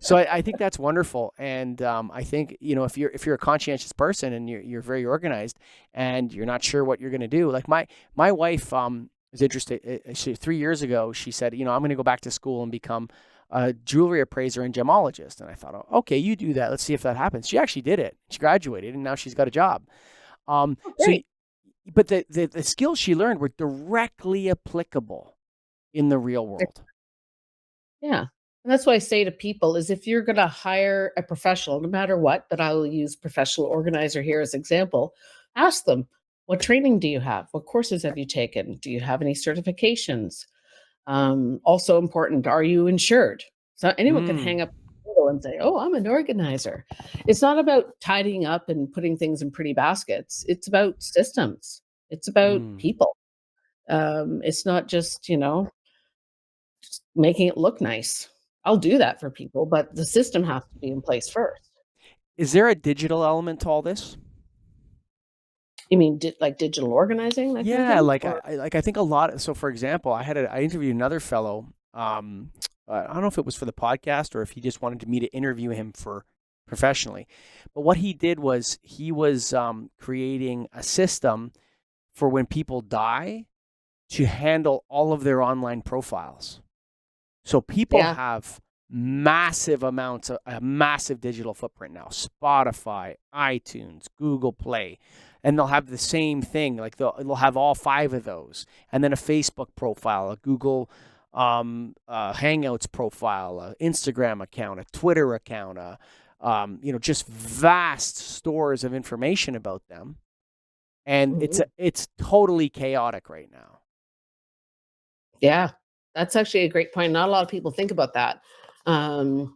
So I think that's wonderful, and I think, if you're a conscientious person and you're very organized and you're not sure what you're going to do, like my wife is interested. 3 years ago she said, I'm going to go back to school and become a jewelry appraiser and gemologist. And I thought, oh, okay, you do that. Let's see if that happens. She actually did it. She graduated and now she's got a job. Oh, So, great. but the skills she learned were directly applicable in the real world. Yeah. And that's why I say to people is if you're going to hire a professional, no matter what, but I will use professional organizer here as example, ask them, what training do you have? What courses have you taken? Do you have any certifications? Also important, are you insured? So anyone can Mm, hang up a photo and say, oh, I'm an organizer. It's not about tidying up and putting things in pretty baskets. It's about systems. It's about mm. people. It's not just, just making it look nice. I'll do that for people, but the system has to be in place first. Is there a digital element to all this? You mean like digital organizing, that kind of Yeah, thing? like Or I think a lot. So, for example, I interviewed another fellow. I don't know if it was for the podcast or if he just wanted me to interview him for professionally. But what he did was he was creating a system for when people die to handle all of their online profiles. So people yeah. have massive amounts of a massive digital footprint now. Spotify, iTunes, Google Play, and they'll have the same thing. Like they'll have all five of those, and then a Facebook profile, a Google Hangouts profile, a Instagram account, a Twitter account, just vast stores of information about them. And Mhm. it's totally chaotic right now. Yeah. That's actually a great point. Not a lot of people think about that. Um,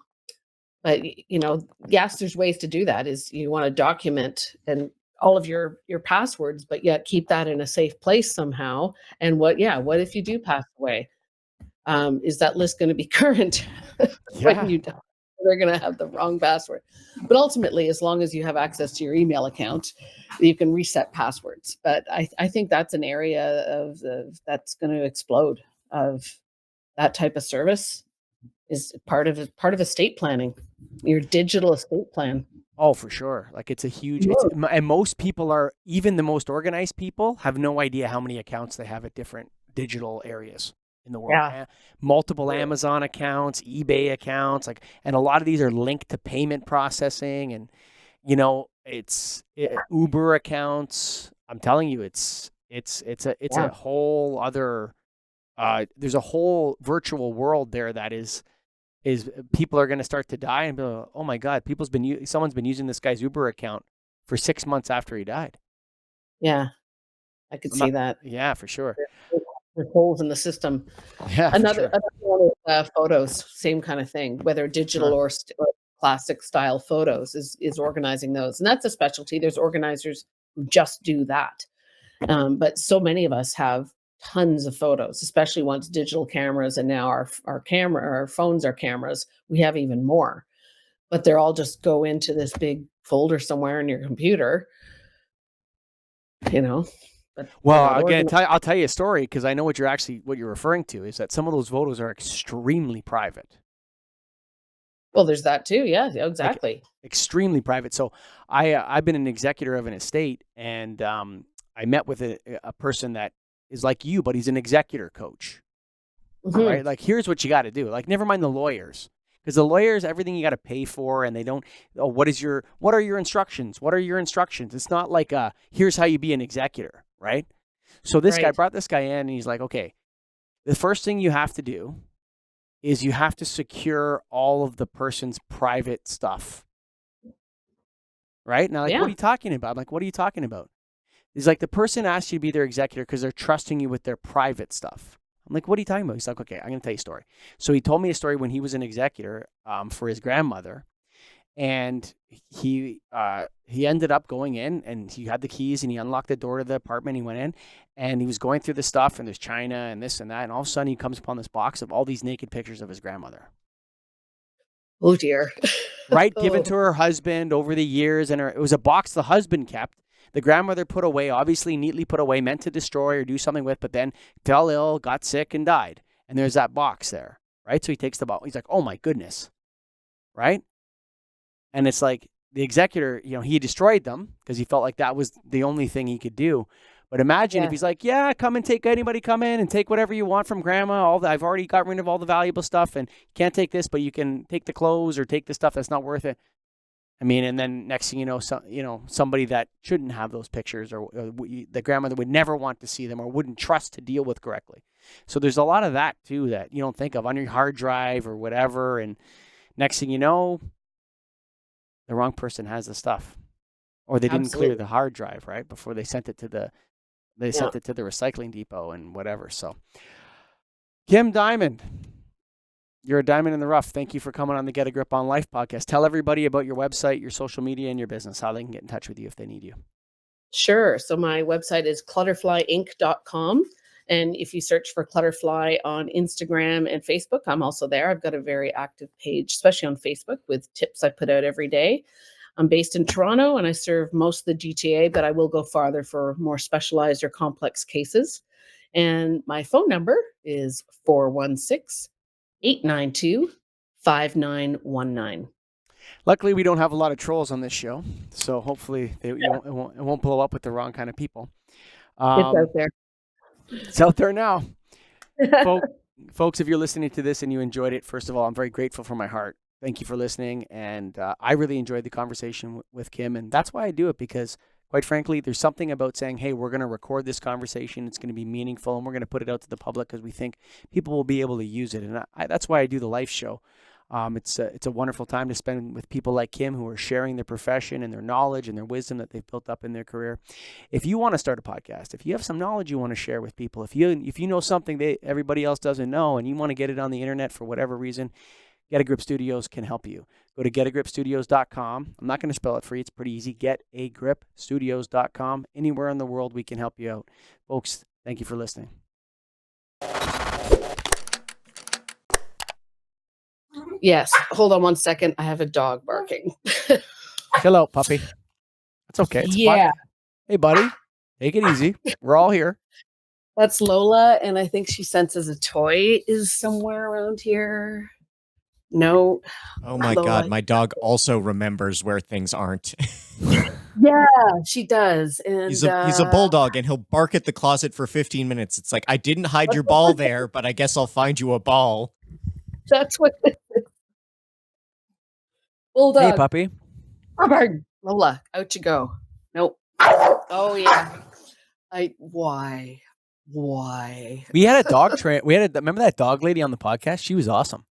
but yes, there's ways to do that. Is you want to document and all of your passwords, but yet keep that in a safe place somehow. And what if you do pass away? Is that list going to be current when Yeah. you die? They're going to have the wrong password. But ultimately, as long as you have access to your email account, you can reset passwords. But I think that's an area that's going to explode of that type of service is part of estate planning, your digital estate plan. Oh, for sure. Like it's a huge Whoa. and most people are even the most organized people have no idea how many accounts they have at different digital areas in the world. Yeah. Multiple Amazon accounts, eBay accounts, like and a lot of these are linked to payment processing and Uber accounts. I'm telling you it's a Yeah. whole other there's a whole virtual world there that is people are going to start to die and be like, oh my God, someone's been using this guy's Uber account for 6 months after he died. Yeah. I could I'm see not, that. yeah, for sure. There's holes in the system. Yeah, for sure. Another one is, photos, same kind of thing, whether digital Sure. or classic style photos is organizing those, and that's a specialty. There's organizers who just do that, but so many of us have tons of photos, especially once digital cameras and now our phones are cameras. We have even more, but they're all just go into this big folder somewhere in your computer, you know. But they're Well, not again, organized. I'll tell you a story because I know what you're referring to is that some of those photos are extremely private, Well, there's that too. Yeah, like exactly. extremely private. So I've been an executor of an estate, and I met with a person that is like you, but he's an executor coach. Hmm. Right? Like, here's what you got to do. Like, never mind the lawyers, because the lawyers, everything you got to pay for, and they don't. Oh, what are your instructions? What are your instructions? It's not like here's how you be an executor, right? So this guy Right. brought this guy in, and he's like, okay, the first thing you have to do is you have to secure all of the person's private stuff, right? Now, like, what are Yeah. you talking about? I'm like, what are you talking about? He's like, the person asked you to be their executor because they're trusting you with their private stuff. I'm like, what are you talking about? He's like, okay, I'm going to tell you a story. So he told me a story when he was an executor for his grandmother, and he ended up going in, and he had the keys, and he unlocked the door to the apartment. He went in, and he was going through the stuff, and there's china and this and that, and all of a sudden he comes upon this box of all these naked pictures of his grandmother. Oh dear. Right, given Oh, to her husband over the years, and it was a box the husband kept. The grandmother put away, obviously neatly put away, meant to destroy or do something with, but then fell ill, got sick, and died. And there's that box there, right? So he takes the box. He's like, "Oh my goodness," right? And it's like the executor, he destroyed them because he felt like that was the only thing he could do. But imagine if yeah. he's like, "Yeah, come in and take whatever you want from grandma. I've already got rid of all the valuable stuff, and can't take this, but you can take the clothes or take the stuff that's not worth it." I mean, and then next thing you know, somebody that shouldn't have those pictures, or the grandmother would never want to see them or wouldn't trust to deal with correctly. So there's a lot of that too that you don't think of on your hard drive or whatever. And next thing you know, the wrong person has the stuff, or they didn't clear Absolutely. the hard drive right before they sent it to the Yeah. recycling depot and whatever. So, Kim Diamond, you're a diamond in the rough. Thank you for coming on the Get a Grip on Life podcast. Tell everybody about your website, your social media, and your business, how they can get in touch with you if they need you. Sure. So my website is clutterflyinc.com. And if you search for Clutterfly on Instagram and Facebook, I'm also there. I've got a very active page, especially on Facebook, with tips I put out every day. I'm based in Toronto and I serve most of the GTA, but I will go farther for more specialized or complex cases. And my phone number is 416 892 5919. Luckily, we don't have a lot of trolls on this show, so hopefully it won't blow up with the wrong kind of people. It's out there. It's out there now. Folks, if you're listening to this and you enjoyed it, first of all, I'm very grateful from my heart. Thank you for listening. And I really enjoyed the conversation with Kim. And that's why I do it, because quite frankly, there's something about saying, hey, we're going to record this conversation. It's going to be meaningful and we're going to put it out to the public because we think people will be able to use it. And that's why I do the life show. It's a wonderful time to spend with people like Kim, who are sharing their profession and their knowledge and their wisdom that they've built up in their career. If you want to start a podcast, if you have some knowledge you want to share with people, if you know something that everybody else doesn't know and you want to get it on the internet for whatever reason, Get a Grip Studios can help you. Go to getagripstudios.com. I'm not going to spell it for you. It's pretty easy. Getagripstudios.com. Anywhere in the world, we can help you out. Folks, thank you for listening. Yes. Hold on one second. I have a dog barking. Chill out, puppy. It's okay. It's yeah. fun. Hey, buddy. Take it easy. We're all here. That's Lola, and I think she senses a toy is somewhere around here. No. Oh my Lola. God, my dog also remembers where things aren't. Yeah, she does. And he's a bulldog, and he'll bark at the closet for 15 minutes. It's like, I didn't hide your ball there, but I guess I'll find you a ball. That's what it is. Bulldog. Hey, puppy. Lola, out you go. Nope. Oh yeah. Why? We had a dog remember that dog lady on the podcast? She was awesome.